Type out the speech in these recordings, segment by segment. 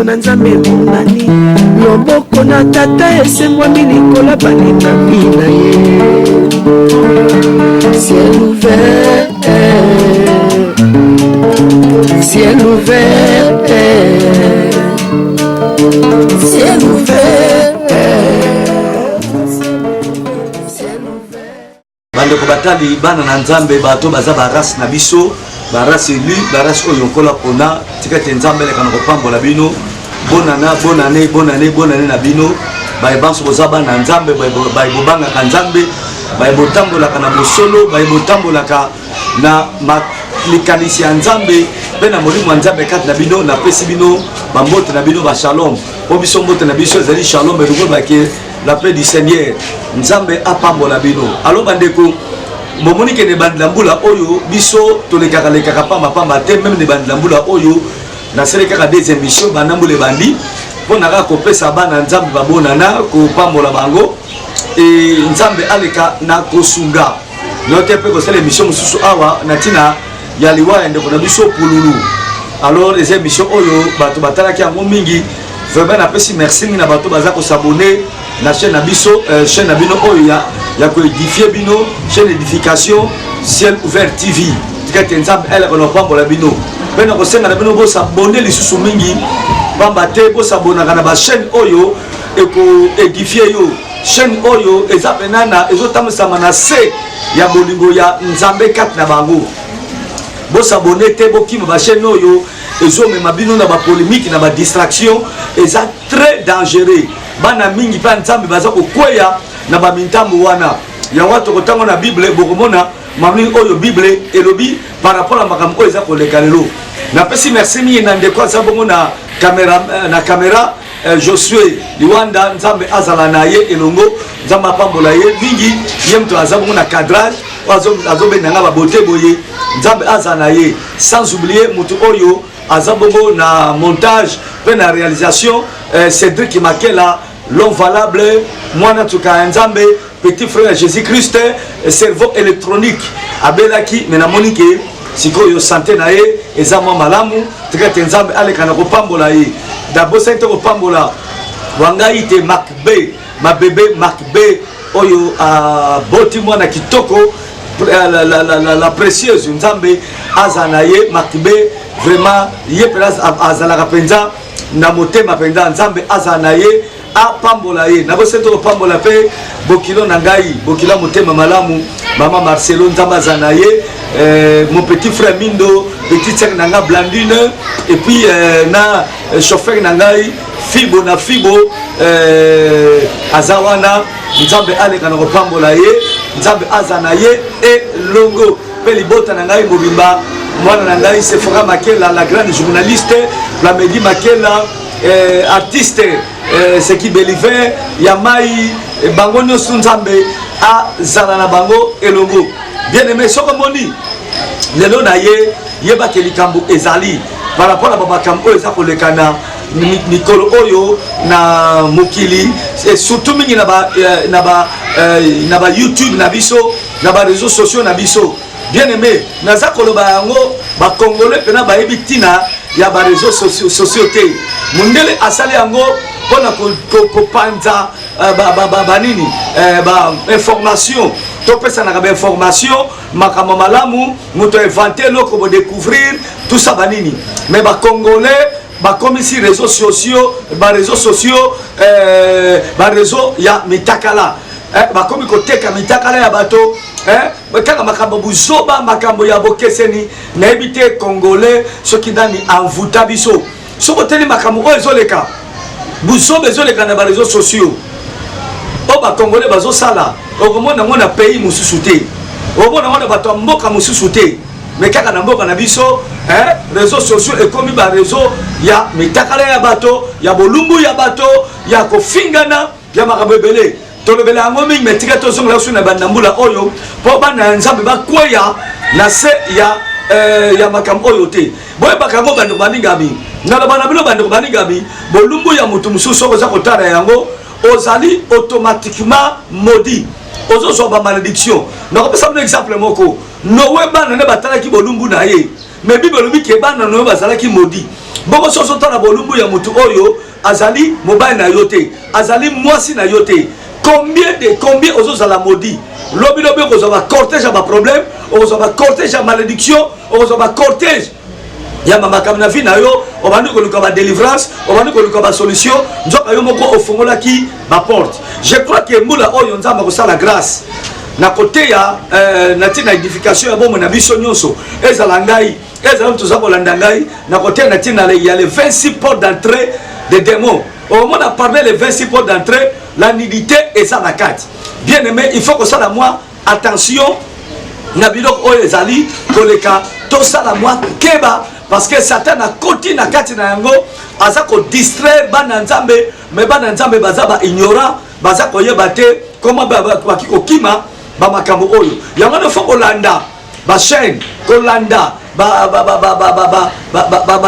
na nzambe monani loboko na tata esengwami likola balingami na ye ciel ouvert ciel ouvert ciel ouvert bandeko batali bana na nzambe bato baza barasi na biso barasi élu barasi oyo nkola pona tika te nzambe lekana kopambola bino bonana bonane bonane bonane na bino bayebanso boza bana nzambe bayebobangaka nzambe bayebotambolaka na bosolo bayebotambolaka na likanisi ya nzambe mpe na molimo ya nzambe kati na bino napesi bino bambote na bino bashalom po biso mbote na biso ezali shalom elongo bake la paix du Seigneur nzambe apambola bino alo bandeko bomoni ke ne bandela mbula oyo biso tolekaka pamba te même ne bandela mbula oyo naselekaka des émissions bandambula ebandi mpo naka kopesa bana nzambe babonana kopambola bango e nzambe aleka na kosunga note mpe kosala émission mosusu awa na ntina ya liwa ya ndeko na biso pululu alors les émissions oyo bato batalaki yango mingi vraiment napesi merci mingi na bato baza kosabone na chaîne na biso chaîne na bino oyo ya koédifier bino chaîne d'édification ciel ouvert TV tikati nzambe eleka na pambola bino mpe na kosenga na bino bosabone lisusu mingi pamba te bosabonaka na bachaîne oyo ekoédifie yo chaîne oyo eza penana ezotambwisama na se ya bolingo ya nzambe kati na bango bosabone te bokima bachaîne oyo ezomema bino na bapolémique na badistraction eza très dangereux bana mingi mpe nzambe baza kokweya na bamintambo wana yango tokotango na bible bokomona mamini oyo bible elobi par rapport à makambo oyo eza koleka lelo napesi merci mingi na ndeko aza bongo na caméra Josué liwanda nzambe azala na ye elongo nzambe apambola ye mingi ye mto aza bongo na cadrage azobendanga babote boye nzambe azala na ye sans oublier mutu oyo aza bongo na montage mpe na réalisation Cédric Makela l'homme valable mwana tuka nzambe petit frère Jésus-Christ cerveau électronique abelaki mena monike sikoyo santé na ye eza mwa malamu tikate nzambe aleka na kopambola ye d'abord ça kopambola wangai te Macbe ma bébé Macbe oyo boti mwana kitoko la précieuse nzambe azana ye Macbe vraiment ye place azalaka penza na motema penza nzambe azana ye apambola ye na boseto pambola pe bokilo na ngai bokila motema malamu mama Marcelo nzamba azana ye mon petit frère Mindo petit sœur nanga Blandine et puis na chauffeur na ngai Fibo na Fibo azawana nzambe aleka na kopambola ye nzambe azana ye et longo pe libota na ngai mobimba mwana na ngai Sephora Makela la grande journaliste la Medi Makela artiste ce qui believe Yamai bango nyonso nzambe azala na bango elongo bien aimé soko moni lelo na ye yebake likambo ezali par rapport à babakambo eza kolekana mikolo oyo na mokili et surtout mingi na ba YouTube na biso na ba réseaux sociaux na biso bien aimé naza koloba yango ba congolais pena ba ebitina ya ba réseaux société mundele asali yango pona ko panza ba nini ba information to pesa na ba information makama malamu moto inventé loko bo découvrir tout ça ba nini mais ba congolais ba comme si réseaux sociaux ba réseau ya mitakala ba comme ko teka mitakala ya bato kaka makambo buzoba makambo ya bokeseni na ebité congolais soki ndani envuta biso soko teli makambo oyo ezoleka buzoba ezoleka na ba réseaux sociaux o ba congolais bazo sala okomona ngona pays mususu te okomona ngona bato mboka mususu te mais kaka na mboka na biso réseaux sociaux ekomi ba réseau ya mitakala ya bato ya bolumbu ya bato ya kofingana ya makambo ebele tolobela yango mingi metika tozongola su na bandambula oyo po bana nzambe bakweya na se ya makambo oyo te boyebaka yango bandeko baningami naloba na bino bandeko baningami bolumbu ya motu mosusu okoza kotala yango ozali automatiquement maudit ozozwa ba malédiction nakopesa bino exemple moko nowe bana ne batalaki bolumbu na ye mais Bible lobi ke bana no bazala ki maudit boko soso tala bolumbu ya mutu oyo azali mobile na yote azali mwasi na yote combien ozozala maudit lobi kozwa cortège ya ba problème ozwa cortège ya malédiction ozwa cortège ya makambo na vie na yo obandi koluka ba délivrance obandi koluka ba solution nzoka yo moko ofongola ki ba porte. Je crois que mbula oyo nzamba ko sala grâce na côté ya na édification ya bomo na biso nyonso ezala ngai ezala mtu zako landa ngai na côté na tina il y a les 26 portes d'entrée des démons. Au moment de parler les 26 portes d'entrée, la nudité est ça la carte. Bien aimé, il faut que ça la moi attention na bilok oyo ezali koleka to ça la moi keba parce que Satan a côté na kati na yango aza ko distraire bana nzambe mais bana nzambe baza ba ignorant baza ko yeba te comment ba ko kima ba makambo oyo yango no faut kolanda ba chaîne kolanda ba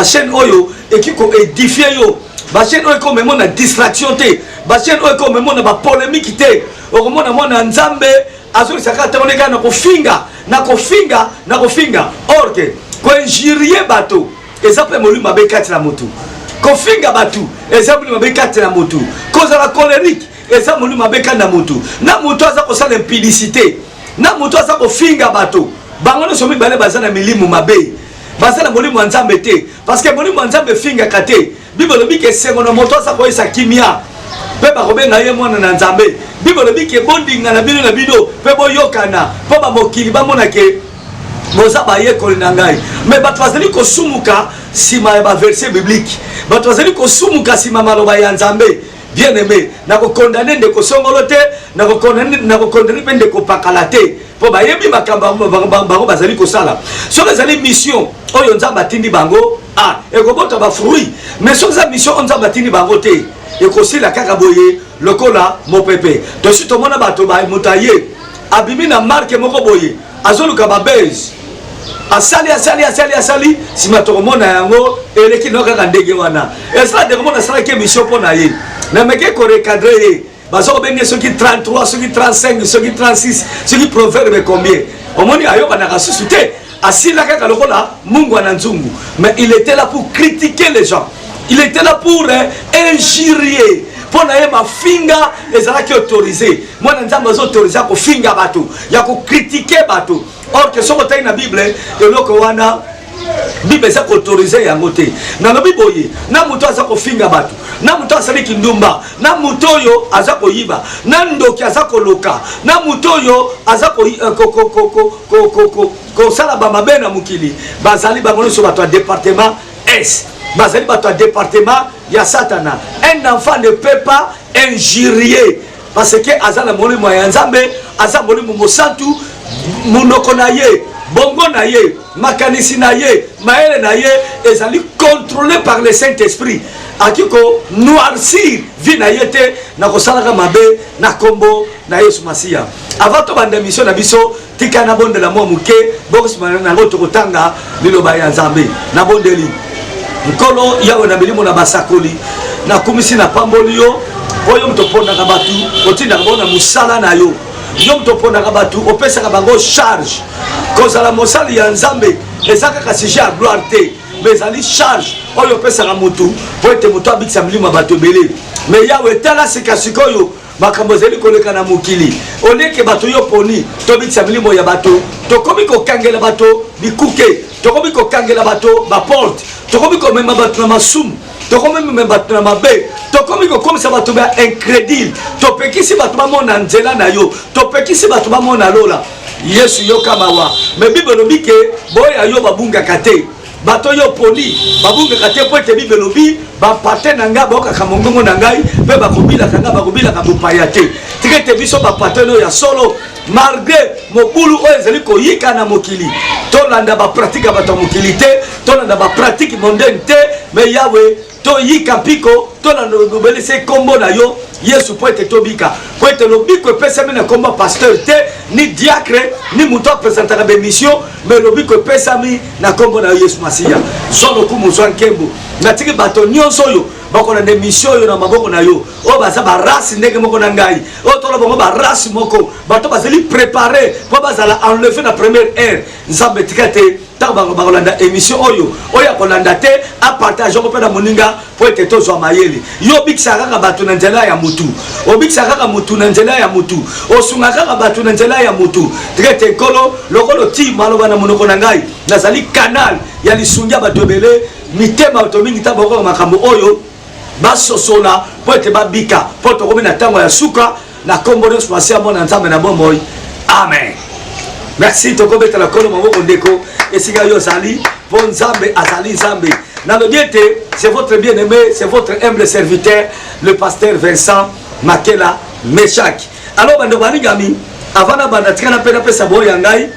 chaîne oyo ekiko édifier yo ba chaîne oyo ko memo na distraction te ba chaîne oyo ko memo na ba polémique te okomona mona nzambe azoli sakata oneka na kofinga orke ko injurier bato ezape molimo abekati na motu ko finga batu ezape molimo abekati na motu cause la colérique ezape molimo abekati na motu na moto aza ko sala impudicité na moto aza ko finga bato bango no somi bale bazana milimo mabe bazana molimo nzambe te parce que molimo nzambe finga kate bible lobi ke sengo na moto aza ko isa kimia pe ba kobenga ye mwana na nzambe bible lobi ke bondinga na bino pe boyokana po ba mokili ba mona ke boza ba ye kolina ngai mais bato bazali ko sumuka sima ya ba verset biblique bato bazali ko sumuka sima maloba ya nzambe. Bien aimé na ko condamner ndeko songolo te na ko condamner pe ndeko pakala te po ba yebi makamba bango bazali ko sala so bazali mission oyo nzamba atindi bango ekobota ba fruit mais so za mission nzamba atindi bango te ekosila kaka boye lokola mopepe to si to mona bato ba mutaye abimi na marque moko boye azoluka ba base asali sima to mona yango eleki no kaka ndege wana esala de mona sala ke mission pona ye na meke ko recadrer bazo benge soki 33 soki 35 soki 36 soki proverbe combien omoni ayo bana kasusuté asila kaka lokola mungu ananzungu mais il était là pour critiquer les gens, il était là pour injurier pour na ma finga ezala ki autorisé mwana nzamba zo autorisé ko finga bato ya ko critiquer bato or que soko tay na bible eloko wana bible za ko autoriser yango te na lobi boye na muto aza ko finga bato na muto asali kindumba na muto yo aza ko yiba na ndoki aza ko loka na muto yo aza ko sala ba mabe na mukili bazali bango so bato département S bazali bato département ya satana. Un enfant ne peut pas injurier parce que azala molimo ya nzambe aza molimo mosantu munoko na ye bongo na ye makanisi na ye maele na ye ezali contrôlé par le Saint-Esprit akiko noircir vie na ye te na kosalaka mabe na kombo na Yesu Masiya. Avant to banda mission na biso tika na bonde la mo muke bokosima na ngoto kotanga liloba ya nzambe na bondeli nkolo yawe na bilimo na basakoli na kumisi na pamboli yo oyo mtoponda ka batu otinda bona musala na yo yo mtoponda ka batu opesa ka bango charge koza la mosali ya nzambe ezaka ka sujet à gloire te mais ali charge oyo opesa ka mutu po ete mutu abikisa milimo batu belé mais yawe tala sikasikoyo makambo zeli koleka na mukili oleke bato yo poni to bikisa milimo ya bato to komi ko kangela bato bikuke to komi ko kangela bato ba porte to komi ko mema bato na masum to komi mema bato na mabe to komi ko komisa bato ba incrédule to pekisi bato ba mona nzela na yo to pekisi bato ba mona lola Yesu yo kama wa me bible lobike boya yo babunga kate bato yo poli babunga kate po te bible lobi ba patin na nga boka kamongongo na ngai pe bakobila kanga bakobila ka bopaya te tikete biso ba patin ya solo malgré mobulu o ezali ko yika na mokili to landa ba pratique ba to mokili te to landa ba pratique mondaine te mais yawe to yika piko to landa obelese kombo na yo Yesu po ete tobika po ete lobiko epesa na komba pasteur te ni diacre ni muto présentera be mission mais lobiko epesa na kombo na Yesu Masiya solo ku muzwa nkembo na tiki bato nyonso yo bako na mission yo na maboko na yo o baza ba race ndenge moko na ngai o tolo bongo ba race moko bato bazali préparer po bazala enlever na première heure nzambe tikate ta ba kolanda émission oyo oya kolanda te a partage ko pena moninga po ete tozwa mayele yo bikisa kaka bato na nzela ya mutu obikisa kaka mutu na nzela ya mutu osunga kaka bato na nzela ya mutu traite kolo lokolo ti maloba na monoko na ngai nazali canal ya lisungia bato ebele mitema bato mingi ta boko makambo oyo basosola po ete babika po tokomi na ntango ya suka na kombo nyonso masi ya mona nzambe na bomoi amen. Merci tokobeta la kolo maboko ndeko esika yo zali po nzambe azali nzambe na lobiete. C'est votre bien-aimé, c'est votre humble serviteur le pasteur Vincent Makela Meshak. Alors bando banigami avant banda tikana pena pesa boya ngai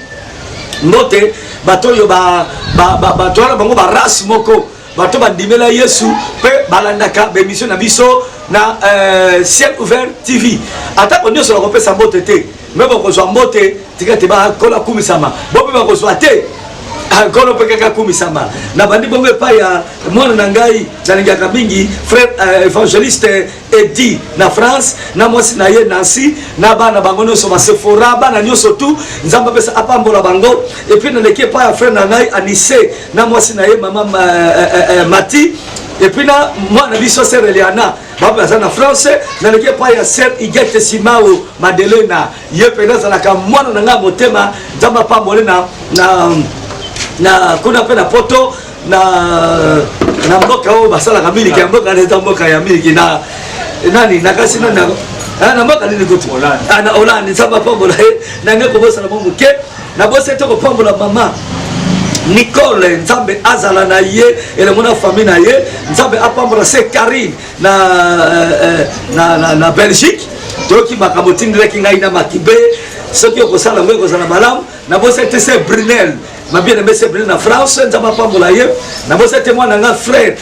note bato yo ba bango ba race moko bato bandimela Yesu pe balandaka be mission na biso na Ciel Ouvert TV. Ata ko nyoso ko pesa mbote te mais bon ko zo mbote tikate ba kola kumisama bobe ba ko zo te encore pe kaka kumisama na bandi bongo pa ya mwana na ngai nalingaka mingi frère évangéliste Edi na France na mwasi na ye Nancy na bana bango nyonso ba Sephora bana nyonso tu nzamba pesa apambola bango et puis na leki pa ya frère na ngai Anissé na mwasi na ye mama Mati et puis na mwana biso sœur Eliana baba za na France na leki pa ya sœur Igete Simao Madelena ye pena za ka mwana na nga motema nzamba pambola na kuna pena poto na mboka o basala kamili ke mboka na mboka ya miliki na nani nakasi na mboka nini kutu na Holland nzamba pambola na ngeko bosa na mungu ke na bosa to ko pambola mama Nicole nzambe azala na ye ele mona famille na ye nzambe apambola se Karine na Belgique toki makamoti ndreki ngai na Makibe soki okosala ngwe kozala malamu na bosa te se Brunel ma bien-aimé c'est Brunel na France nzamba pambola ye na bosa te mwana nga frère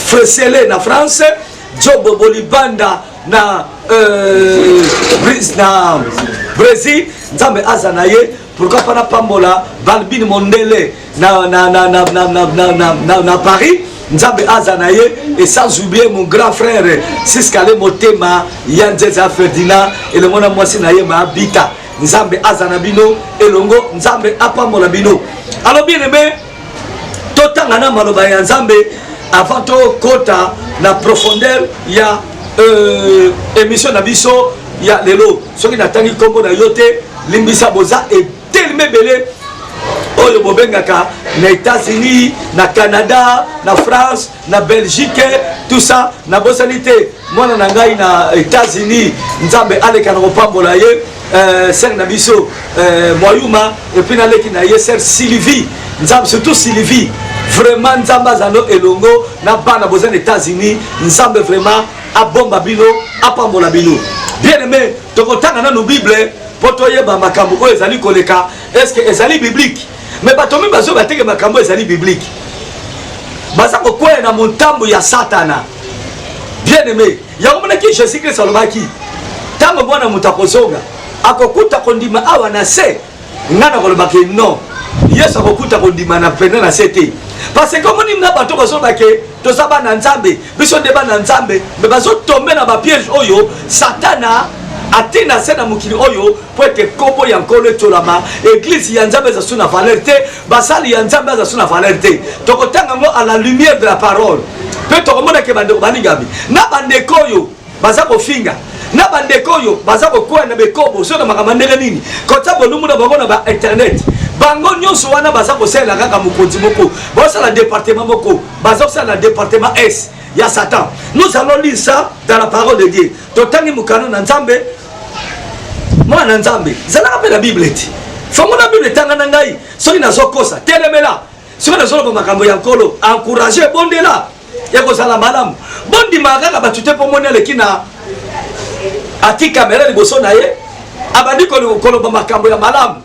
Fresele na France Jobo Bolibanda na Brésil nzambe azana ye pourquoi pas na pambola Balbine Mondele na Paris nzambe azana ye et sans oublier mon grand frère Siskale Motema Yanzeza Ferdinand et le mona mwasi na ye Mabita nzambe azana bino elongo nzambe apambola bino. Alors bien aimé totanga na maloba ya nzambe avant to kota na profondeur ya émission na biso ya lelo soki natangi kombo na yote limbisa boza et tellement belé oyo bobengaka na États-Unis na Canada na France na Belgique tout ça na bosanité mwana na ngai na États-Unis nzambe aleka na kopambola ye sœur na biso Moyuma et puis na leki na ye sœur Sylvie nzambe surtout Sylvie vraiment nzambe azalo elongo na bana boza na États-Unis nzambe vraiment abomba bino apambola bino. Bien aimé tokotanga na no Bible poto yeba makambo oyo ezali koleka est-ce que ezali biblique mais bato mi bazo bateke makambo ezali biblique baza kokwela na montambo ya Satana. Bien aimé yango mona ki Jésus Christ alobaki tango mwana mutakozonga akokuta kondima awa na se ngana kolobaki non Yesu akokuta kondima na pena na sete parce que comme ni na bato bazobake tozaba na nzambe biso ndeba na nzambe mais bazo tomber na ba piège oyo Satana atina sena mukili oyo po ete kobo ya nkolo etolama église ya nzambe za suna valeur te basali ya nzambe za suna valeur te tokotanga ngo à la lumière de la parole pe tokomona ke bandeko baningami na bandeko oyo baza kofinga na bandeko oyo baza kokoya na bekobo so na makambo ndenge nini kota bolumu na bango na ba internet bango nyonso wana baza kosala kaka mokonzi moko bosala département moko baza kosala département S ya Satan. Nous allons lire ça dans la parole de Dieu. Totangi mukano na nzambe mwana nzambe zala ka la Bible eti fongo na Bible tanga na ngai soki nazokosa telemela soki nazoloba makambo ya nkolo encourager bondela ya kozala malamu bondi makaka batute po mona lekina ati kamera liboso na ye abandi koloba makambo ya malamu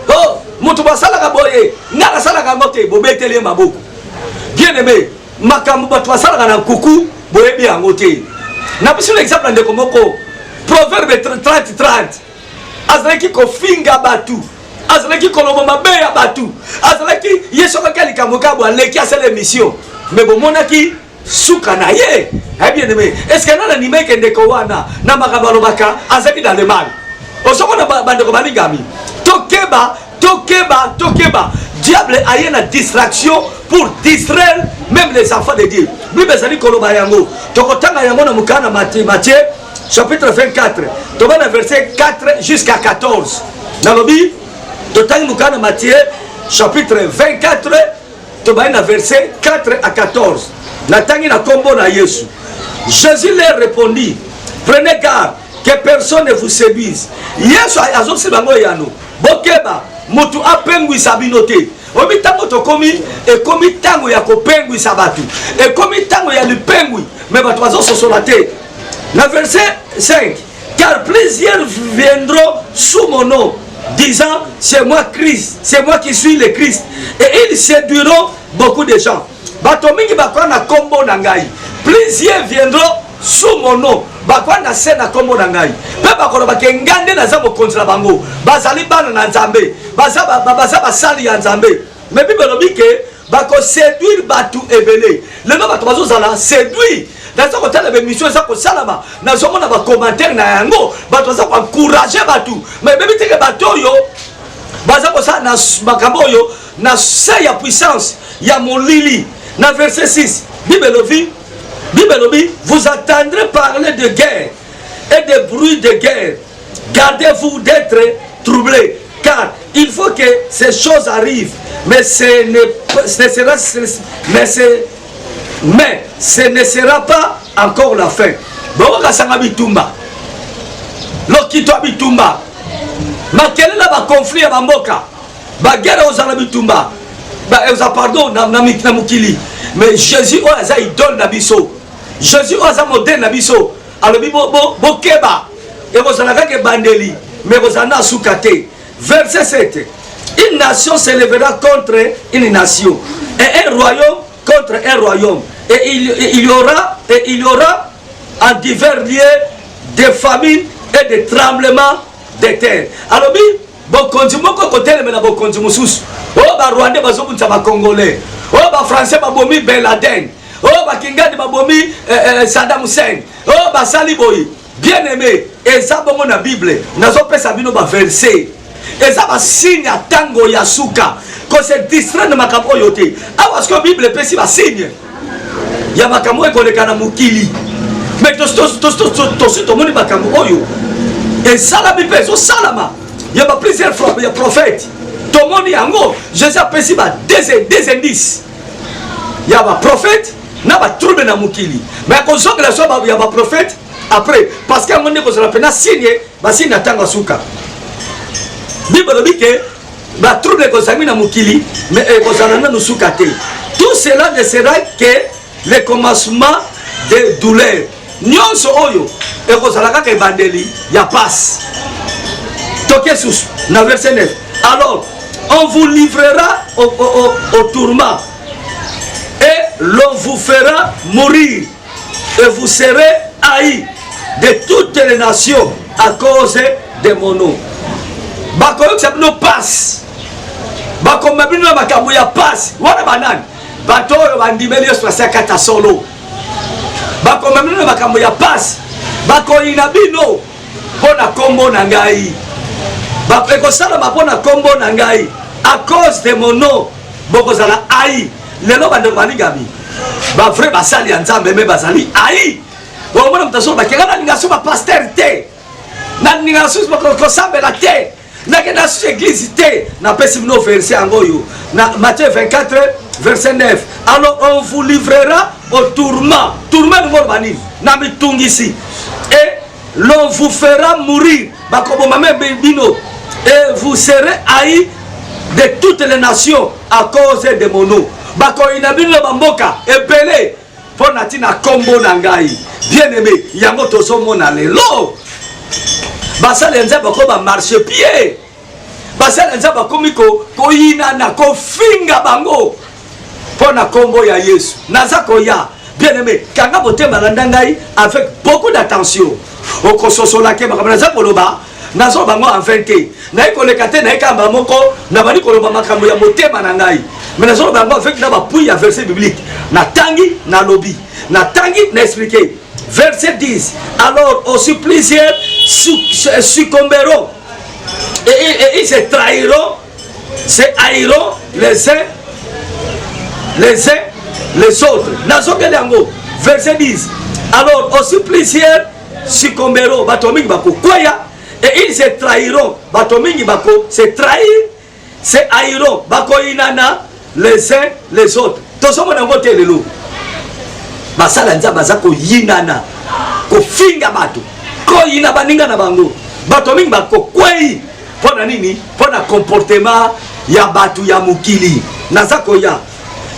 oh mutu basala boye ngala sala ka mote bobetele maboko. Bien aimé makambo bato basala na kuku boyebi yango te na biso l'exemple ndeko moko Proverbe 30 azalaki kofinga batu azalaki koloba mabe ya batu azalaki yeso kakali kamoka bo aleki asala émission mais bomonaki suka na ye. Bien aimé est-ce que nana nimeke ndeko wana na makambo lobaka azaki dans le mal osoko na bandeko baningami tokeba tokeba diable a une distraction pour distraire même les enfants de Dieu. Bible ezali koloba yango tokotanga yango na mukana Matthieu chapitre 24 toba na verset 4 jusqu'à 14 nalobi totangi mukana Matthieu chapitre 24 toba na verset 4 à 14 natangi na kombo na Yesu. Jésus leur répondit, prenez garde que personne ne vous séduise. Yesu azosi bango yano bokeba mutu apengwisa bino te. Obi tango tokomi ekomi tango ya kopengwisa batu ekomi tango ya lipengwi me batu bazososola te. Na verset 5, car plusieurs viendront sous mon nom disant c'est moi Christ, c'est moi qui suis le Christ, et ils séduiront beaucoup de gens. Bato mingi bakwa na kombo na ngai, plusieurs viendront sous mon nom bakwa na se na kombo na ngai pe bakolo bakengande na za mokonzi na bango bazali bana na Nzambe baza basali ya Nzambe. Mais Bible lobi ke bako séduire batu ebele lelo bato bazozala séduire nazo kotala be mission za ko salama nazo mona ba commentaire na yango bato za ko encourager batu mais bebi teke bato yo baza ko sa na makambo yo na se ya puissance ya molili. Na verset 6 Bible lobi vous entendrez parler de guerre et de bruit de guerre. Gardez-vous d'être troublés, car il faut que ces choses arrivent, mais ce ne sera pas encore la fin. Boka sanga bitumba lokito bitumba makele na ba conflit ya bamboka ba guerre ozala bitumba ba pardon na mukili. Mais Jésus oza idole na biso, Jésus oza modèle na biso. Alobi bokeba et vous allez que bandeli mais vous en soukate. Verset 7, une nation s'élèvera contre une nation et un royaume contre un royaume, et il y aura en divers lieux des famines et des tremblements de terre. Alobi bokonzi moko kotele mena bokonzi mususu o ba Rwanda bazobunza ba Congolais, o ba Français babomi Ben Laden, o ba Kingadi babomi Saddam Hussein, o ba Saliboy. Bien aimé, et ça bongo na Bible nazo pesa bino ba verset et ça ba signe tango ya suka ko se distraire na makambo yote parce que Bible pesi ba signe ya makambo ko lekana mukili mais to moni makambo oyo et ça la Bible so salama ya ba plusieurs fois ya prophète to moni yango Jésus pesi ba des indices ya ba prophète na ba trouble na mukili mais ko zonga la so ba ya ba prophète après parce qu'à un moment donné vous signe ba signe atanga suka. Bible dit que ba trouble ko sami na mukili mais ko zanana no suka te. Tout cela ne sera que le commencement de douleur. Nyonso oyo e ko zalaka ke bandeli ya passe. Toke sous na verset 9. Alors on vous livrera au tourment et l'on vous fera mourir et vous serez haïs de toutes les nations à cause de mon nom. Bakoyo sabino passe. Bako mabino makambo ya passe. Wana banani. Batoyo bandimeli Yesu asakata solo. Bako mabino makambo ya passe. Bako inabino pona kombo na ngai. Bako ekosala mapona kombo na ngai à cause de mon nom. Boko zala haï. Lelo bando banigami. Ba vrai basali ya Nzambe me bazali haï. Wamona mtasoba kengana ningasoma pasteur te na ningasoma ko sambela te na kena su église te na pesi no verset angoyo na Matthieu 24 verset 9. Alors on vous livrera au tourment ngorbanini na mitungisi et l'on vous fera mourir bakobo mame bino et vous serez haïs de toutes les nations à cause de mon nom. Bako inabino bamboka ebele pona tina kombo na ngai. Bien aimé, yango tozomona lelo basala nzaba ko ba marche pied basala nzaba komiko ko yina na ko finga bango pona kombo ya Yesu nazako ya. Bien aimé, kanga botema landa ngai avec beaucoup d'attention okososola ke makambo nazako loba nazo bango en 20 na ikoleka te na ikamba moko na bani koloba makambo ya motema na ngai mais nazo bango avec na ba puya ya verset biblique na tangi na lobi na tangi na expliquer. Verset 10. Alors aussi plusieurs succomberont et ils se trahiront c'est haïront les uns les autres. Verset 10. Alors aussi plusieurs succomberont, batomingi bako kwaya, et ils se trahiront, batomingi bako se trahir, se haïront, bako inana les uns les autres. Tout ça mon angote lelo. Basala nza bazako yinana, ko finga bato, ko yina baninga na bango, batomingi bako kwai, pona nini, pona comportement ya batu ya mukili, nazako ya.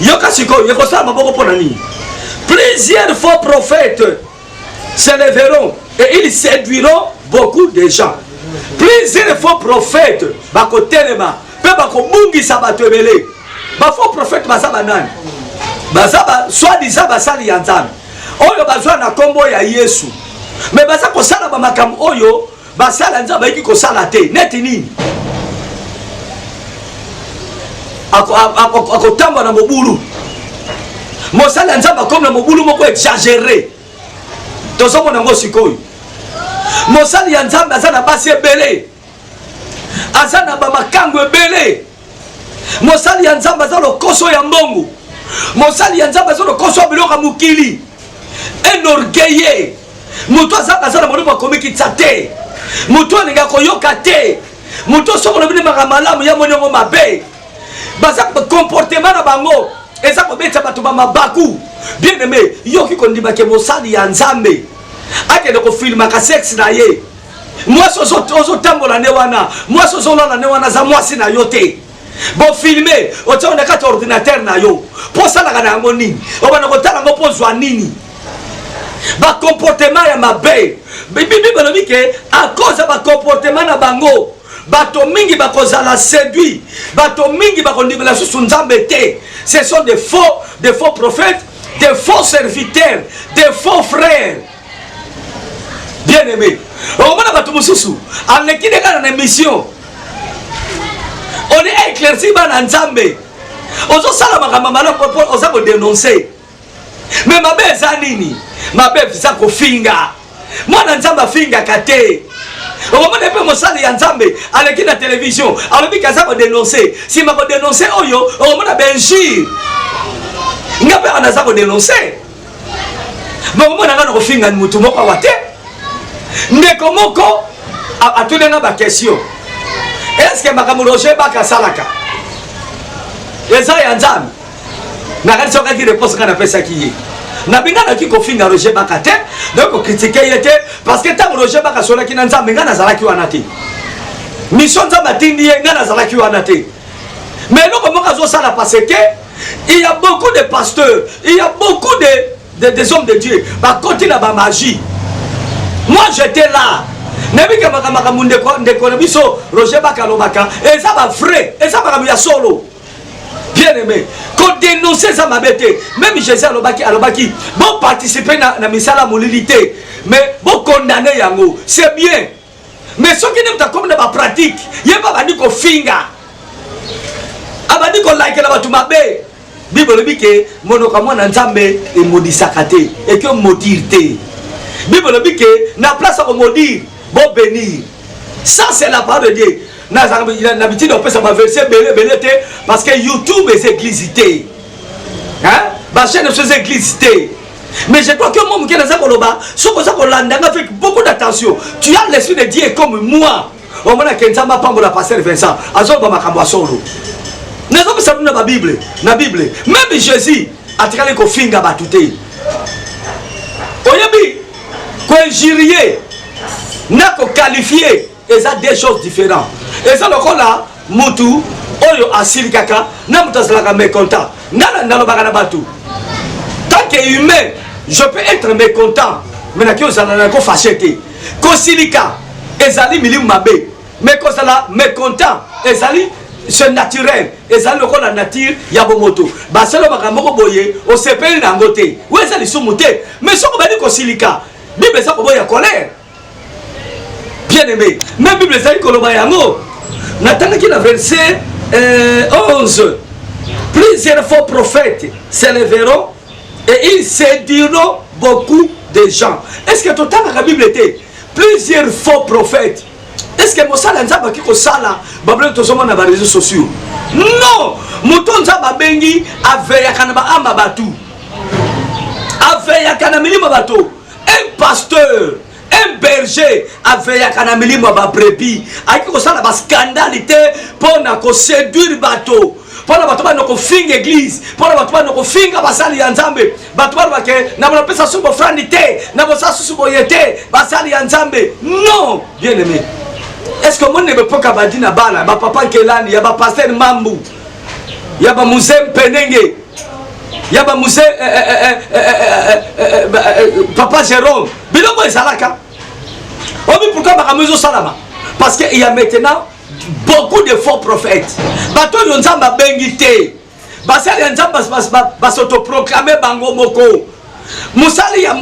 Yoka siko, yoko sa maboko pona nini. Plusieurs faux prophètes se lèveront et ils séduiront beaucoup de gens. Plusieurs faux prophètes, bako telema, pe bako mungi sabato ebele. Ba faux prophètes basaba nani? Basaba soi-disant basali ya nzambe. Oyo bazwa na kombo ya Yesu. Mais basa ko sala ba makambo oyo, basala nzambe iki ko sala te. Neti nini? Ako tamba na mobulu. Mosala nzamba comme na mobulu moko exagéré. Tozo mona ngo sikoyo. Mosala ya nzamba azana basi ebele. Azana ba makango ebele. Mosala ya nzamba azana koso ya mbongo. Mosala ya nzamba azana koso ya biloko mukili. Enorgueillé. Muto azana mono makomiki tsate. Muto alinga koyoka te. Muto soko na bini makamalamu ya monyo mabe. Baza comportement na bango. Eza ko beta bato ba mabaku. Bien aimé, yo ki kondima ke mosali ya nzambe. Ake de ko filma ka sex na ye. Moi sozo tambola ne wana. Moi sozo la ne wana za moi si na yote. Bon filmer, o tsona ka ordinateur na yo. Po sala kana ngo nini? O bana ko tala ngo pozwa nini? Ba comportement ya mabe. Bibi balobi ke a cause ba comportement na bango. Bato mingi bakozala séduit. Bato mingi bakondimela susu nzambe te. Ce sont des faux prophètes, des faux serviteurs, des faux frères. Bien aimé. On va bato mususu. En l'équipe de mission. On est éclairci par nzambe. On se sala makamba malako on sa ko dénoncer. Mais ma belle zanini, ma belle ça ko finga. Moi nzamba finga kate. On va pas mosali ya nzambe avec la télévision. Alors bi kaza ko dénoncer. Si ma ko dénoncer oyo, on va benjir. Ngape anaza ko dénoncer. Mais on va ko finga mutu moko wate. Ndeko moko a tunenga ba question. Est-ce que makamu Roger baka salaka? Eza ya nzambe. Na kali soka ki réponse kana pesa ki. Na binga na ki ko finga Roger baka te, donc ko critiquer yete parce que tant Roger baka sola ki na nzambe ngana zalaki wana te. Mission nzambe tindi ngana zalaki wana te. Mais non comment kazo sala parce que il y a beaucoup de pasteurs, il y a beaucoup des hommes de Dieu, ba côté na ba magie. Moi j'étais là. Nebi ka makamaka munde ko ndeko na biso Roger baka lobaka et ça va vrai et ça va ya solo. Bien aimé, qu'on dénonce ça m'a bêté. Même Jésus alobaki, bon participer na misala molilité, mais bon condamner yango, c'est bien. Mais ce qui n'est pas comme dans la pratique, il y a pas dit qu'on finga. Abadi qu'on like la batu mabe. Bible dit que monokamo na nzambe et modisakate et que modirte. Bible dit que na place à maudire, bon bénir. Ça c'est la parole de Dieu. Il a l'habitude de faire un verset belé parce que YouTube est église. Hein? Ma chaîne est église. Mais je crois que moi, je suis avec beaucoup d'attention. Tu as l'esprit de Dieu comme moi. On m'a dit que je ne pas passer Vincent. Nous avons ça dans la Bible. Même Jésus a tiré le finger à tout. Oyabi, qu'on injurier, n'a qu'on qualifier. Et ça des choses différentes. Et ça le là, mutu, oyo asili kaka, na mutazalaka mécontent. Nana bagana batu. Tant qu'humain, je peux être mécontent. Mais na kyo zana ko fâché te. Ko silika, ezali milimu mabe. Mais ko zala mécontent, ezali c'est naturel. Ezali le la nature ya bomoto. Ba selo makambo ko boye, o sepeli na ngote. Ou ezali sumute. Mais soko bani ko silika, bible ça ko boya colère. Bien aimé, même Bible dit que le Bayango, n'attendez qu'il a verset 11. Plusieurs faux prophètes s'élèveront et ils séduiront beaucoup de gens. Est-ce que tout le temps la Bible était plusieurs faux prophètes Est-ce que mosala nzamba ki ko sala bablo tozoma na ba réseaux sociaux? Non, moto nzamba bengi aveya kana ba amba batu. Aveya kana milimo bato. Un pasteur, un berger aveya kana milimo ba brebis. Aki ko sala ba scandalité pour na ko séduire bato. Pour na bato ba no ko finga église, pour na bato ba no ko finga basali ya nzambe. Bato ba ke na ba pesa subo frandité, na ba sa subo yete basali ya nzambe. Non, bien aimé. Est-ce que mon ne peut pas badina bala ba papa Kelani ya ba pasteur Mambu ya ba musem Penenge ya ba musem papa Jérôme bilongo ezalaka obi pourquoi ba kamezo salama parce que il y a maintenant beaucoup de faux prophètes bato yo nzamba bengité basali ya nzamba ba s'autoproclamer bango moko musali ya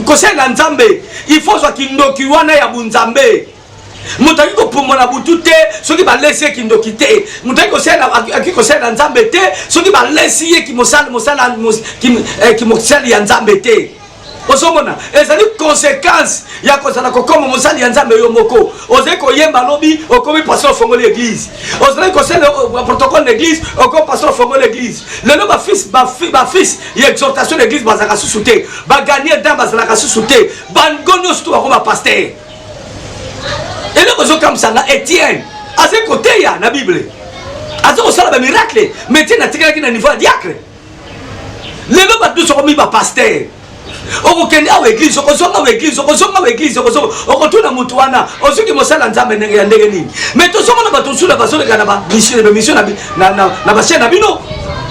kosela nzambe il faut soit kindoki wana ya bunzambe mutaki ko pomona butute soki ba laisser kindoki te mutaki ko sela akiko sela nzambe te soki ba laisser ye ki mosala ki mosali ya nzambe te osomona ezali conséquence ya kozala kokoma mosali ya nzambe yo moko ozali koyemba lobi okomi pasteur fongo l'église ozali kosela protocole d'église okomi pasteur fongo l'église lelo ba fils ya exhortation d'église bazaka susute ba gagner dans bazala susute bangonyo surtout akoma pasteur. Et là, vous comme ça, Étienne, à ce côté, il y a la Bible. À ce côté, il y a un miracle. Mais tu as un niveau de diacre. Les gens qui sont mis par pasteur. On va à l'église, on va à l'église, on va à l'église, on retourne à Moutouana, on se dit que ça l'ensemble n'est rien. Mais tout ça, on va tout sur la base de la mission, la chaîne à Bino.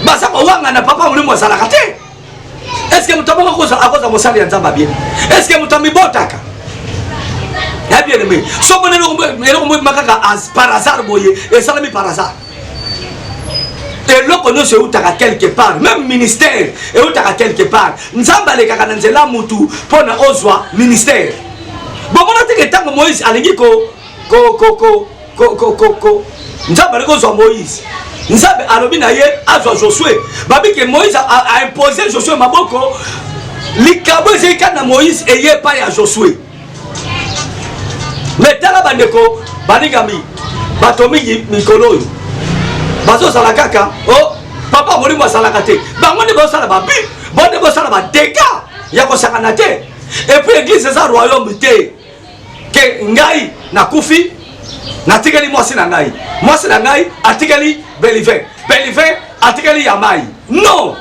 Basa Wanga n'a pas parlé moi ça la raté. Est-ce que nous avons à cause de mon salaire en Zambabien? Est-ce que nous avons mis Botaka? Bien aimé, si on est par hasard, et ça par hasard. Et là, on est où à quelque part, même ministère, et où à quelque part. Nous avons les Kakananzela Moutou pour nous ozoa ministère. Bon, on a dit que tant que Moïse a dit nous avons Moïse. Nous avons dit Josué. Babi que Moïse a imposé Josué Maboko. Les Kabou Zekan Moïse et yé pas à Josué. Mais tala bandeko banigami batomi mikolo bazo salakaka oh papa moli mo salakate bango ne bo sala ba bi bon ne bo sala ba deka ya ko sakanate et puis église ça royaume te ke ngai na kufi na tikeli mo sina ngai atikeli beliver atikeli yamai non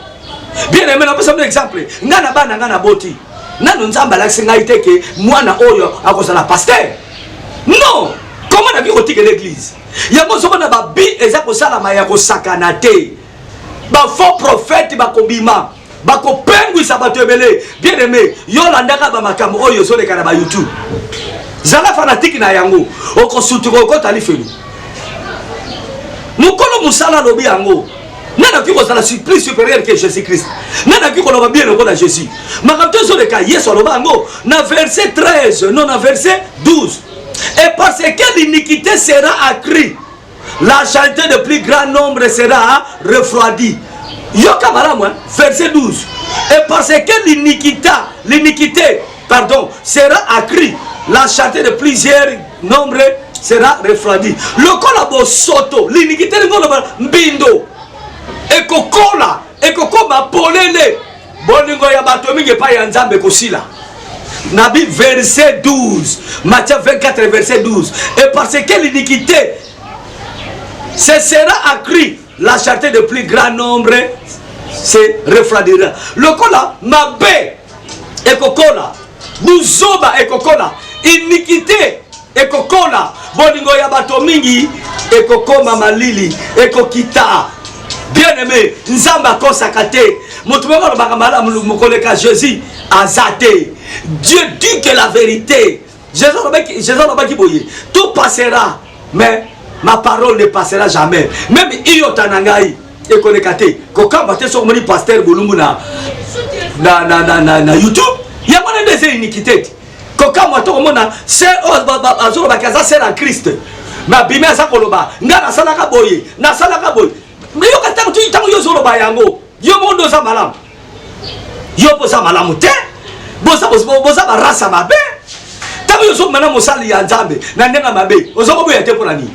bien aimé na pesa un exemple ngana bana ngana boti nanu nzamba la singa iteke mwana oyo akosala pasteur. Non! Comment on a vu l'église? Il y a un moment où il y a un sakanate. Ba faux prophète, ba kobima, ba kopengwi sabatebele. Bien aimé, yo landaka ba makambo oyo so le kanaba YouTube. Zala fanatique na yango, oko suturo ko talifelu. Mukolo musala lobi yango. Nana ki ko sala plus supérieur que Jésus-Christ. Nana ki ko loba bien ko na Jésus. Makamto so le ka yeso loba yango na verset 13, non na verset 12. Et parce que l'iniquité sera accrue, la charité de plus grand nombre sera refroidie. Yoka malam, verset 12. Et parce que l'iniquité, sera accrue, la charité de plusieurs nombres sera refroidie. Le kolabo soto, l'iniquité de mbindo, et kokoma polele, boningo ya batominge pa ya nzambe kosila. Nabi verset 12, Matthieu 24 verset 12. Et parce que l'iniquité ce sera accrue, la charité de plus grand nombre se refroidira. Le kola mabe et kokola, buzoba et kokola, iniquité et kokola, boningo ya bato mingi et kokoma malili et kokita. Bien aimé, nzamba kosakate, motumema bakamala mukoleka Jésus azate. Dieu dit que la vérité, Jésus n'a pas dit tout passera, mais ma parole ne passera jamais. Même Iotanangai et Konekate, quand on va sur mon pasteur Boulumbu na YouTube, il y a moins de iniquités. Quand on va sur mon c'est en Christ. Ma bimé sa koloba, ngana salaka boye, na salaka boye. Mais yo katang tu tango yo solo bayango, yo mondo sa malam, yo posa malamu te. Bosa ba rasa mabe. tant que yo maintenant mosali ya nzambe na ndenga mabe ozoko boya te pour nani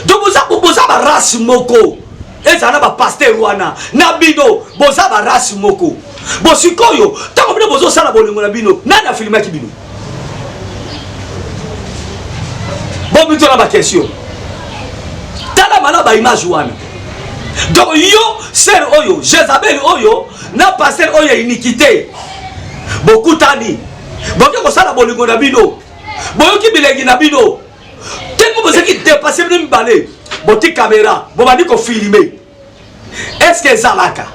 donc boza ba race moko ezana ba pasteur wana na bino boza ba race moko bosikoyo tant que bozo sala bolingo na bino nana filma ki bino bon bito na ba question tala mala ba image wana donc yo sœur oyo Jezabel oyo na pasteur oyo iniquité beaucoup tani boke ko sala bolingo na bino boyoki bilengi na bino tengo bozaki dépasser bino mbale boti caméra bobandi ko filmer est-ce que zalaka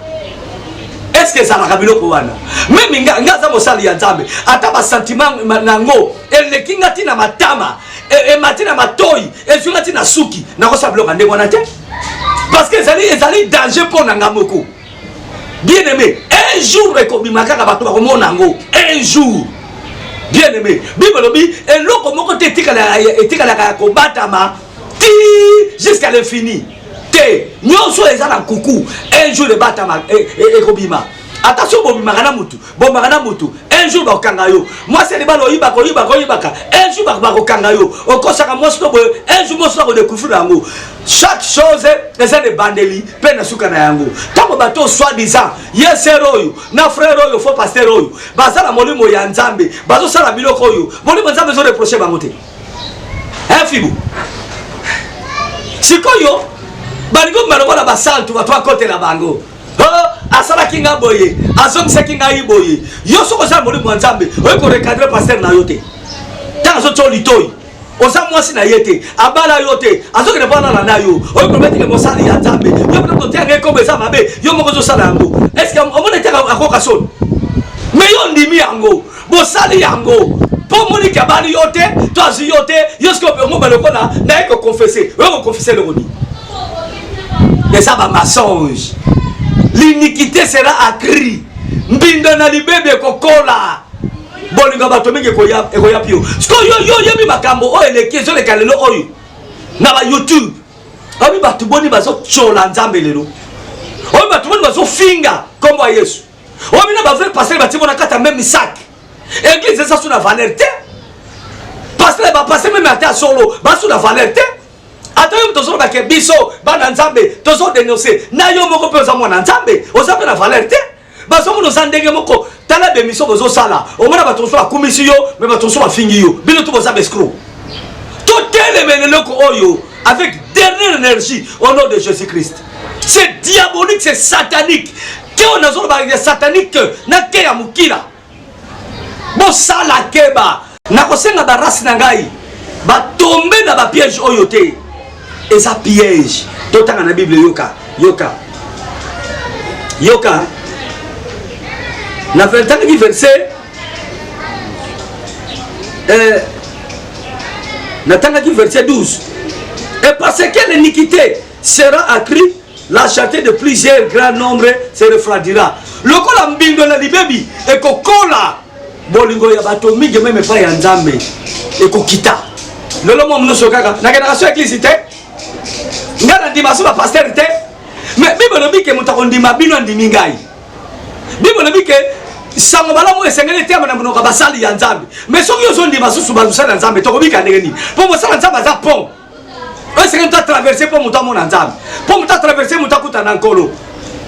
biloko wana même ngaza mosali ya nzambe ata ba sentiment nango elekinga tina matama e matina matoi ezunga tina suki na ko sabloka ndeko na te parce que ezali danger pour nanga moko bien aimé un jour ekobimaka ka bato bakomona ngo un jour bien aimé bible lobi eloko moko te etikala ka kobatama ti jusqu'à l'infini te nyonso eza na kuku un jour ebatama ekobima attention bobimaka na mutu un jour bakokanga yo mwasi libala oyibaka un jour bakokanga yo okosaka mwasi to boye un jour mwasi akodécouvrir yango chaque chose eza de bandeli mpe na suka na yango ntango bato soi-disant ye sere oyo na frère oyo fo pasteur oyo baza na molimo ya nzambe bazosala biloko oyo molimo nzambe ezoreproche bango te fibu sikoyo balingo balokola basantu bato bakotela bango asalaki nga boye azongisaki ngai boye yo soko ozala molimo ya nzambe oyi korecadre pasteur na yo te ntango azotya litoi oza mwasi na ye te abala yo te azokende mpo alala na yo oyi kometike mosali ya nzambe yo pena kotianga ekombo eza mabe yo moko ozosala yango estce omona ete akoka soni me yo ndimi yango bosali yango mpo moniki abali yo te to azwi yo te yo soki ongo balokola naye kokonfese oyo kokonfese eloko nini eza bamensonge. L'iniquité sera accrue. Mbindo na libebe kokola. Bolinga bato mingi ekoya pio. Sko yo yebi makambo o eleki zo le kalelo oyo. Na ba YouTube. Obi bato boni bazo chola nzambe lelo. Obi bato boni bazo finga kombo ya Yesu. Obi na ba vrai pasteur batimo na kata même sac. Église ça sous la valeur te. Pasteur ba passer même ata solo, ba sous la valeur te. Atayom tozo ba ke biso ba na nzambe tozo dénoncer na yo moko pe oza mwana nzambe oza pe na valeur te bazo mo za ndenge moko tala be miso bozo sala o mona ba tozo akumisi yo me ba tozo afingi yo bino to boza escroc to tele meneloko oyo avec dernière énergie au nom de Jésus-Christ. C'est diabolique, c'est satanique. Que on a zo ba satanique na ke ya mukila bo sala keba na kosenga ba race na ngai ba tomber na ba piège oyo te. Et ça piège. Tout dans la Bible, yoka. La 21e verset. Verset 12. Et parce que l'iniquité sera accrue, la charité de plusieurs grands nombres se refroidira. Le kola mbingo na libebi et kokola bolingo ya bato mingi même pas ya nzambe et kokita. Le lomo mno sokaka na génération église te. Ngana ndima so ba pasteur te. Mais Bible lobi ke mutako ndima bino ndimi ngai. Bible lobi ke sango bala mo esengeli te na mnoka basali ya nzambe. Mais soki yo zo ndima so suba lusala nzambe to kobika ndenge ni. Po mo sala nzambe za pont. Est-ce que tu as traversé pour monter mon nzambe? Pour monter traverser mon takuta na nkolo.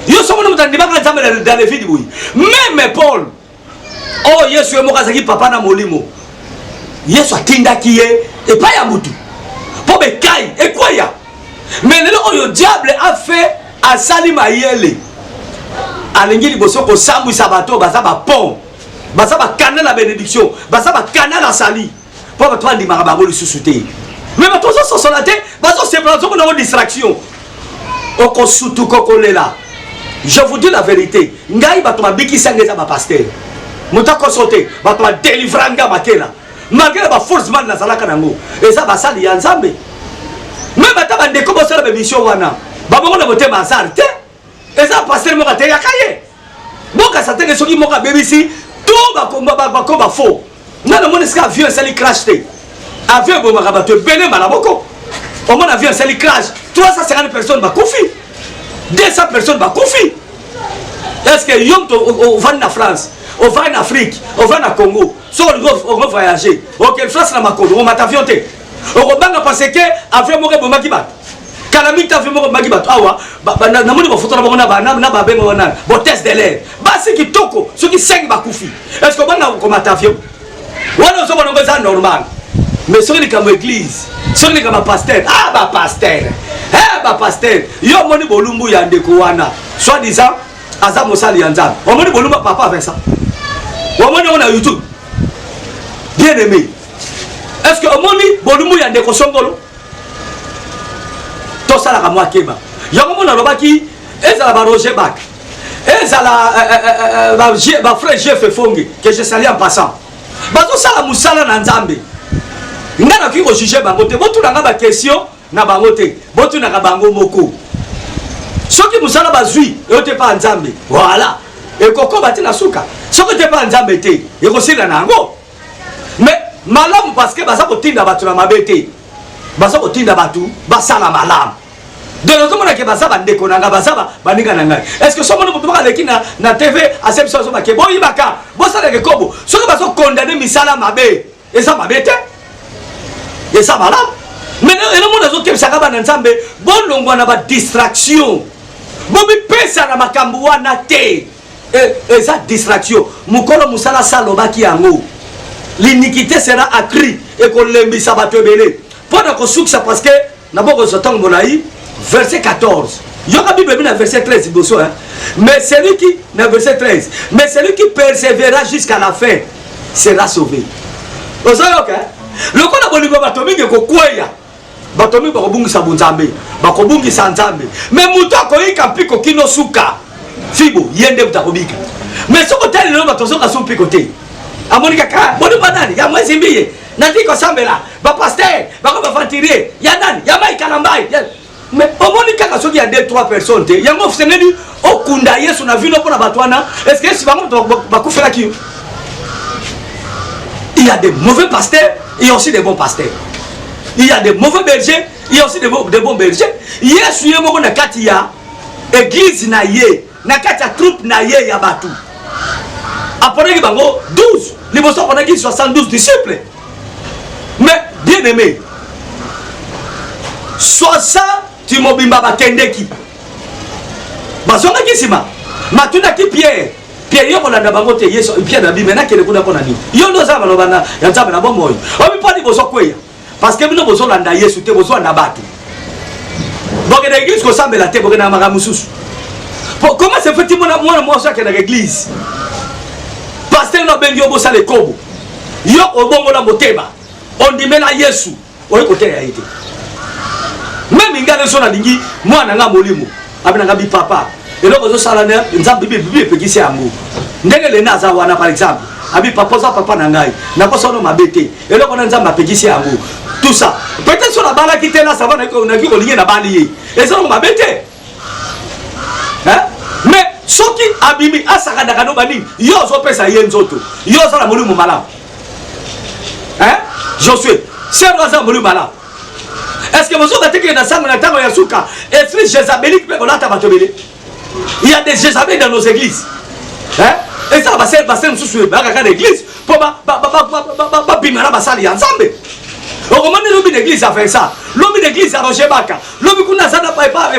Yo so mo ndima ndima nzambe dans les vies boui. Même Paul. Oh Yesu e mokazaki papa na molimo. Yesu atindaki ye et pas ya mutu. Po be kai e quoi ya? Mais le diable a fait à Sali Mayele. Alingili bosoko sambu sabato bazaba pont. Bazaba canal la bénédiction. Bazaba canal la sali. Pour votre ndi marabango le sous-souté. Mais votre so sonate, bazo se prendre comme une distraction. Oko sutu kokolela. Je vous dis la vérité. Ngai bato mabiki sangeza ba pasteur. Mutako sauter, bato délivranga makela. Malgré ba force man na zalaka nango. Et ça ba sali ya nzambe. Même à ta bande comment ça la mission wana babongo na bote mazar te eza pasteur mo kate yakaye boka satenge soki mo ka bebisi to ba komba faux na mona ska avion sali crash te avion bo maka bato bene malaboko au moins avion sali crash 350 personnes ba kufi 200 personnes ba kufi est-ce que yom to van na France on va en Afrique, on va en Congo. Si on va voyager, ok, France na Makodo, on m'a avion te. On va parce que avion mo ke bomaki bat. Calamité avion mo bomaki bat. Awa, na moni ba photo na bango na ba bengo na. Bo test de l'air. Ba ce qui toko, ce qui 5 ba kufi. Est-ce que bana ko mata avion? Wana so bana ngoza normal. Mais sur les comme église, sur les comme pasteur. Ah ba pasteur. Ba pasteur. Yo moni bolumbu ya ndeko wana. Soit disant Aza Mosali Yanzan. On m'a dit bon papa avec ça. On m'a dit on a YouTube. Bien aimé. Est-ce que on m'a dit bon y a des kosongolo? Tout ça la moi keba. Y'a comment on a robaki? Et ça la Roger Bak. Et ça la ma frère Jeff Fongi que je salue en passant. Bazo ça la musala na Nzambe. Ngana ki ko juger bangote. Botu na ba question na bangote. Botu na bango moko. Ce qui nous a bazui, et on te pas en Zambé. Voilà. Et Koko bati na souka. Ce qui te pas en Zambé, et aussi la nango. Mais malam parce que basa kotinda batu na mabete. Basa kotinda batu, basa la malam. De nos hommes qui basa bande konanga basa baninga nanga. Est-ce que someone peut pas aller na TV à cette chose ba ke boyi baka. Bosa le kobo. Ce que basa condamner misala mabe. Et ça mabete. Et ça malam. Mais le monde a zoké sakaba na Nzambe, bon longwa na ba distraction. Bobi pesa na makambu wana te. Et ça distraction. Mukolo musala salobaki yango. L'iniquité sera accrue et qu'on l'embissa batebele. Pendant qu'on souk ça parce que n'abord j'entends monaï verset 14. Yoka Bible na verset 13 bosso hein. Mais celui qui na verset 13, mais celui qui persévérera jusqu'à la fin sera sauvé. Ozo yoka. Le ko na bolingo batomingi ko kwaya. Batomi bakobungisa bunzambe bakobungisa nzambe mais muto akoyika mpiko kino suka fibo yende utakobika mais soko tali no batozoka so mpiko te amonika ka boni banani ya mwezi mbiye natiko sambela ba pasteur bako ba fantirie ya nani ya mai kalambai mais omonika ka soki ya 2-3 personnes te yango fsengeli okunda Yesu na vino pona batwana est-ce que si bango bakufela ki il y a des mauvais pasteurs et aussi des bons pasteurs. Il y a des mauvais bergers, il y a aussi des bons bergers. Yesu yemo na kati ya église na ye, na kati ya troupe na ye ya batu. Après ki bango 12, liboso on a dit 72 disciples. Mais bien aimé, 60 timobimba bakendeki. Bazonga kisima. Matuna ki Pierre. Pierre yoko na bango te Yesu Pierre na bimena kele kuna kona ni. Yo ndo za balobana ya Nzambe na bomoyo. Obi padi boso kweya. Parce que nous avons besoin Yesu, nous avons besoin d'Abatu. Donc l'église qu'on s'en met la tête, on a magamusus. Comment c'est fait moi ça que l'église? Pasteur no bengi obosa le kobo. Yo obongo na motema. On dit mena Yesu. Oyo côté ya été. Même ingale so na lingi mwana nga molimo. Abina nga bi papa. Et donc ozo sala na nzambe bibi pekisi yango. Ndenge le naza wana par exemple. Abi papa za papa na ngai. Na ko sono mabete. Et donc on a nzambe pekisi yango. Tout ça. Peut-être sur la balle qui était là, ça va on a vu qu'on lié la balle. Et ça on m'a bêté. Hein? Mais ce qui abimi à Sakadakano Bani, yo so pesa yenzoto. Yo so la molu mala. Hein? Josué, c'est la molu mala. Est-ce que vous avez été dans sa montagne à Yasuka? Esprit Jézabélique peut la tabatobélé. Il y a des Jézabéliques dans nos églises. Hein? Et ça va ser sous l'église pour bimara basali ensemble. Au moment où l'église a fait ça, l'homme d'église a Roger Baka, l'homme qui n'a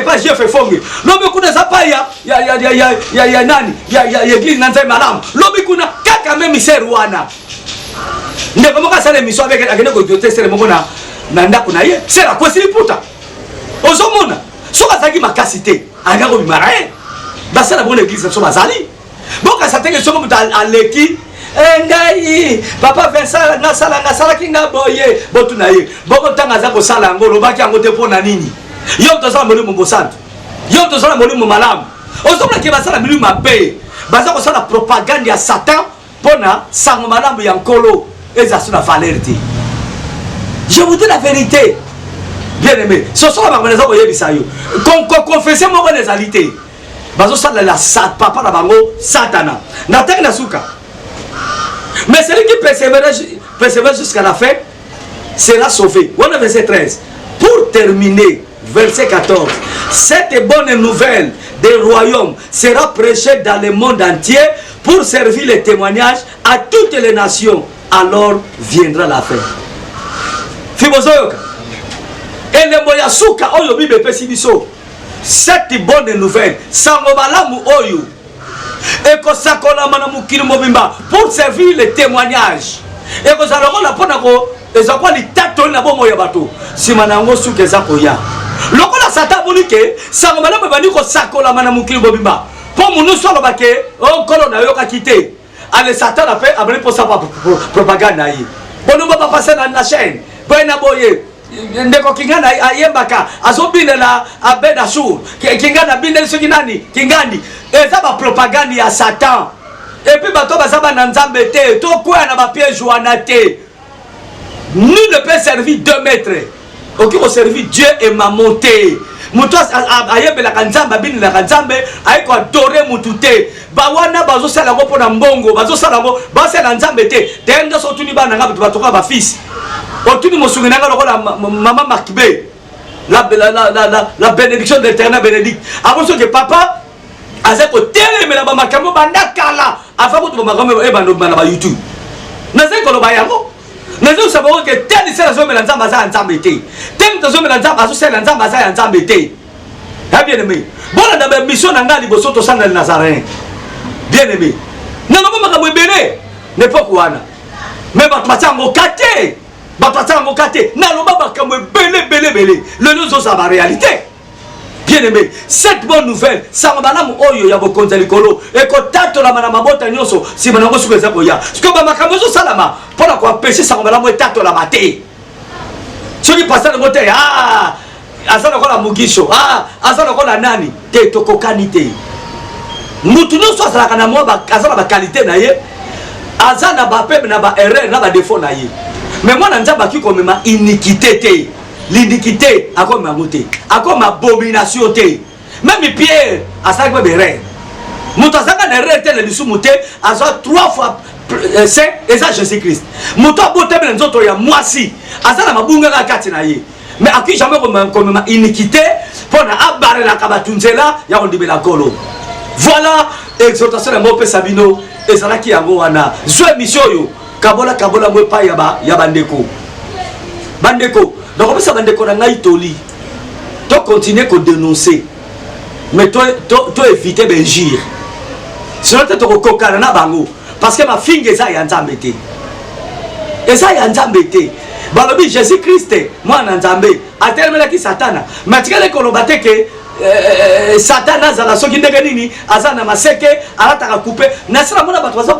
pas Jeff Fongi, l'homme qui n'a pas ya nani, ya l'église n'a pas madame, l'homme qui n'a qu'à même misère wana. Ne comment ça les missions avec la gueule de tester le mona nanda kunaye, c'est la question puta. Aux hommes, sur la zagi ma cassité, à garo bimarae, bah c'est la bonne église sur Bazali. Bon, quand ça t'est que sur à l'équipe. Engai papa Vincent na sala kinga boye botu na ye boko tanga za ko sala ngolo baki angote pona nini yo to sala molimo bosanto yo to sala molimo malamu ozomla ke basala milimu mabe baza ko sala propagande ya Satan pona sango malamu ya nkolo eza suna valerité. Je vous dis la vérité bien aimé ce soir ba konaza ko yebisa yo confesser mo ko nezalité bazo sala la sat papa na bango satana na tanga na suka. Mais celui qui persévère jusqu'à la fin sera sauvé. Voilà verset 13. Pour terminer, verset 14. Cette bonne nouvelle des royaumes sera prêché dans le monde entier pour servir les témoignages à toutes les nations. Alors viendra la fin. Fibozoyoka. Et le moya souka oyo bibe pesibiso. Cette bonne nouvelle, sangobalamu oyo. Et que ça kolamana mukiri mobimba pour servir les témoignages. Et que ça le la ponako et ça quoi li tato na bomo ya bato. Simanango souke za koya. Lokola sata bonike sangobalamu bani ko sakola mana mukiri mobimba. Pour mon soit le on colonne a quitté. Allez, Satan a fait abonner pour sa propagande. Bon, nous ne pas passer dans la chaîne. Bon, na boye. Ndeko kingana ayembaka azobine la abeda shur. Kingana bine sokinani kingandi. Et ça va propagande à Satan. Et puis bato bazaba na nzambe te. To quoi na ba piège wana te. Nul ne peut servir 2 mètres. Ok, on servir Dieu et maman te. Mutos ayebe la kanzamba bini la kanzambe ayiko adore mutute bawana bazo sala ngo pona mbongo bazo sala ngo base la nzambe te tenda so tuni bana ngaba batoka ba fils otuni mosungina ngalo ko la maman Makbe la bénédiction de l'Éternel bénédicte avant que papa azeko tele mela ba makambo bandakala afa ko to makambo e bando bana ba YouTube nazeko lo bayango nazo sababu que tel c'est la la nzamba za nzamba te tel to la nzamba so c'est la nzamba za nzamba te bien aimé bona na mission na ngali boso to sanda le Nazaréen bien aimé na mama makambo ebele ne pas kuana mais ba tsango kate na lo baba makambo ebele le nous ça va réalité. Bien aimé, cette bonne nouvelle, ça m'a dit oyo ya bokonza likolo et ko tato la mana mabota nyoso si manango sukweza koya. Ce que ba makamozo salama pour la quoi péché ça m'a dit tato la maté. Ce qui passe dans le côté azana ko la mugisho azana ko la nani te to kokanité. Mutu no so sala kana mo ba azana ba qualité na ye azana ba pebe na ba erreur na ba défaut na ye. Mais moi nzamba ki ko mema iniquité te. L'iniquité a comme ma beauté, a comme ma abomination. Même Pierre a ça que mes Moutazaka ne rete le dessous mouté a ça 3 fois saint et ça Jésus-Christ. Mouta beauté ben autres ya moi si a ça la mabunga la katinaye. Mais à qui jamais comme ma iniquité pour na abarrer la kabatunzela ya on dibela kolo. Voilà exhortation de mon père Sabino et ça là qui yango wana. Zo mission yo kabola mwe pa ya bandeko. Donc, ça va tu continues à dénoncer. Mais tu éviter d'injure. Sinon, tu vas te bango. Parce que ma fille est en Zambété. Et ça, il y a en Zambété. Balobi Jésus-Christ, moi en Zambé. A terminé qui Satan. Mais tu as dit que Satan a la soki ndeganini azana maseke alata ka couper nasira mona batwaza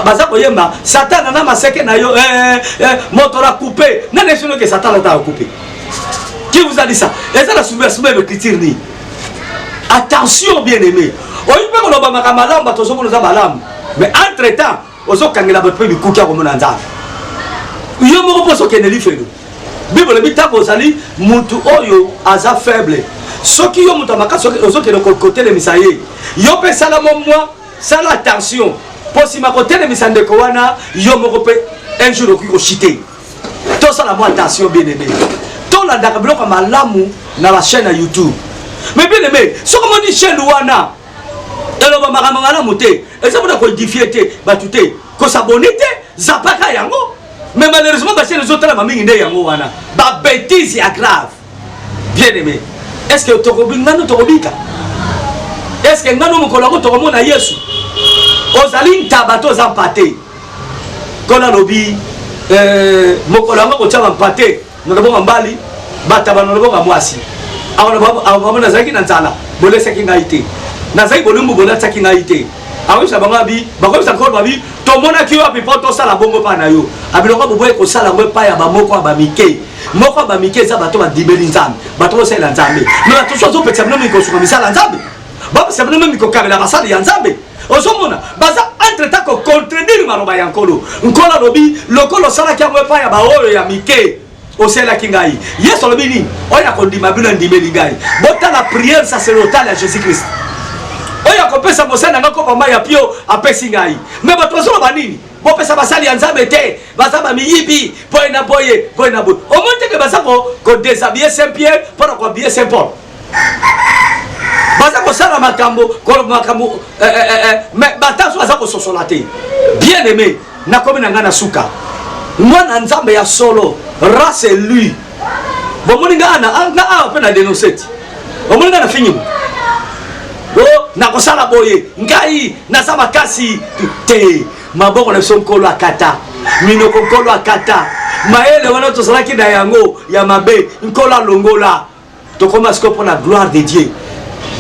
baza koyemba Satan na maseke na yo moto la couper na nesino que Satan la ta couper. Qui vous a dit ça? Et ça la subversion de l'écriture ni. Attention bien aimé. Oyi pe ko loba makamala batozo ko za balam. Mais entre-temps, ozo kangela batpe bi kukia ko mona nza. Yo mo ko poso keneli felo. Bible bi ta ko sali mutu oyo aza faible. Ce qui ont monté qui ont côté de Misaye, yo pe sala moi, sala attention. Pour si ma côté de Misande Kowana, yo mo un jour au chité. Tout ça la moi attention bien aimé. Tout la dakablo comme malamu na la chaîne YouTube. Mais bien aimé, ce que on dit chaîne wana, et le makamangala monté, et ça vous ko difficulté, batute, ko s'abonner zapaka yango. Mais malheureusement parce que les autres la mamingi ndé yango wana. Ba bêtise est grave. Bien aimé. Est-ce que tu as est-ce que nous avons dit Yesu Ozaline tabato zampate Kona lobi Mokolama kochama mpate Nolabo mbali Bataba nolabo kamwasi Awon nazaki nanzala Bole saki ngaite Nazaki bolumbu bole saki ngaite Awon sabanga bi Bakobi sankor babi Tomona kiyo api poto sala bongo pa na yo Abiloko boboye ko sala mwe pa ya bamoko abamike Moko abamike za bato ba dibeli nzambe Bato se la nzambe Mais attention zo petit mno miko suka misala nzambe Baba se mno miko kabela basala ya nzambe Ozomona baza entre temps ko contredire maroba ya nkolo Nkola lobi lokolo sala kia mwe pa ya ba oyo ya mike Osela kingai Yesu lobi ni Oya kondima bino ndimeli ngai Bota la prière sacerdotale à Jésus-Christ Oya kopesa mosana ngako pamba ya pio apesi ngai Mais bato zo ba nini Bo pesa basali ya nzambe te basaba miyibi boyna boye au moins que basako ko déshabiller Saint-Pierre pour ko habiller Saint-Paul baza kosala makambo mais batazo baza kososola te. Bien aimé nakomi na ngana suka mwana nzambe ya solo race lui bomoni ngana na pe na dénoncer bomoni ngana fini na kosala boye ngai naza makasi te maboko na biso nkolo akata minoko nkolo akata maele wana tozalaki na yango ya mabe nkolo alongola tokoma siko pour la gloire de Dieu.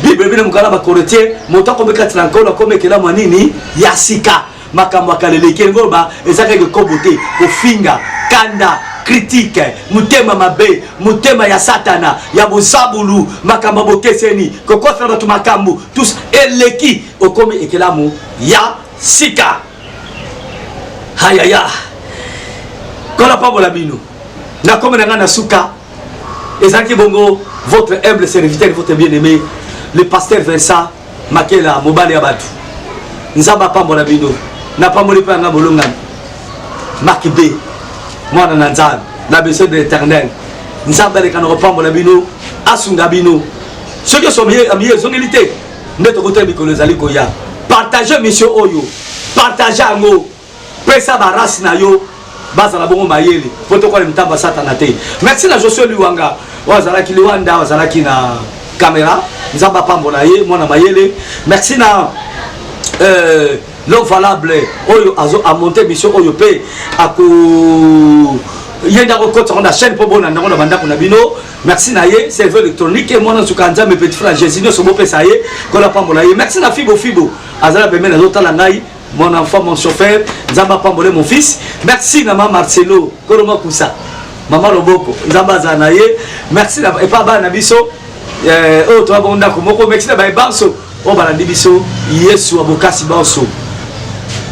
Bible bina mukala ba Corinthiens moto akomekati na nkolo akomekela manini ya sika makambo akaleleki ngoba ezaka ke kobote kofinga kanda critique mutema mabe mutema ya satana ya bozabulu makambo bokeseni kokofera batu makambo tous eleki okomi ekelamu ya sika hayaya kola pambola bino na comme na ngana suka ezaki bongo votre humble serviteur votre bien-aimé le pasteur Vincent Makela mobali ya batu nzamba pambola bino na pamboli pa nga bolonga makibe mwana na nzambe na besoin de l'éternel nzamba le kanoko pambola bino asunga bino ceux qui sont mieux zongilité ndeto kote bikolo zali koya partager mission oyo partager ngo pesa barasi na yo baza na bongo mayele poto kwa mtamba satana te. Merci na Joshua Liwanga wazalaki Liwanda wazalaki na caméra nzamba pambola ye mwana mayele. Merci na l'homme valable oyo azo a monter mission oyo pe ako yenda ko kota on a chaîne pour bona ndako na bandako na bino. Merci na ye serveur électronique mwana sukanza mes petits frères Jésus no sobo pesa ye ko la pambola ye. Merci na Fibo azala be mena zotala ngai mon enfant mon chauffeur nzamba pambolé mon fils. Merci na maman Marcelo koroma kusa maman Loboko nzamba zana ye. Merci na epa ba na biso oh to abonda ko moko. Merci na ba banso o balandi biso Yesu abokasi banso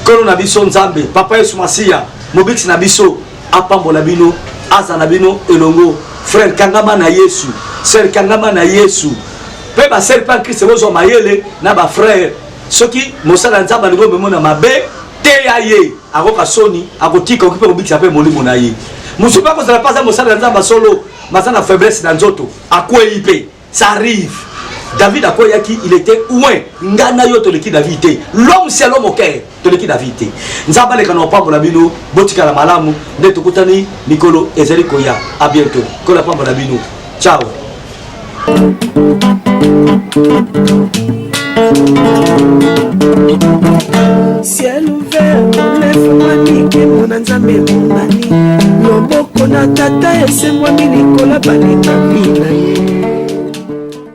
kono na biso nzambe papa Yesu Masia mobiksi na biso apambola bino aza na bino elongo frère kangama na Yesu sœur kangama na Yesu pe ba sœur pa Christ bozo mayele na ba frère soki mosala nzamba ngo memona mabe te yaye akoka soni akotika okipe mobiksi ape molimo na ye musupa ko zala pas mosala nzamba solo mazana faiblesse na nzoto akwei pe ça arrive. David a quoi il était loin. Ngana yo to leki David. L'homme c'est l'homme au cœur. To leki David. Nzamba le kana pambola bino botika la malamu de tokutani Nikolo ezeli koya. À bientôt. Kola pambola bino. Ciao. Ciel ouvert, lève-moi nique mon nzambe mon mani. Loboko na tata ese moi Nicolas balinga bina ye.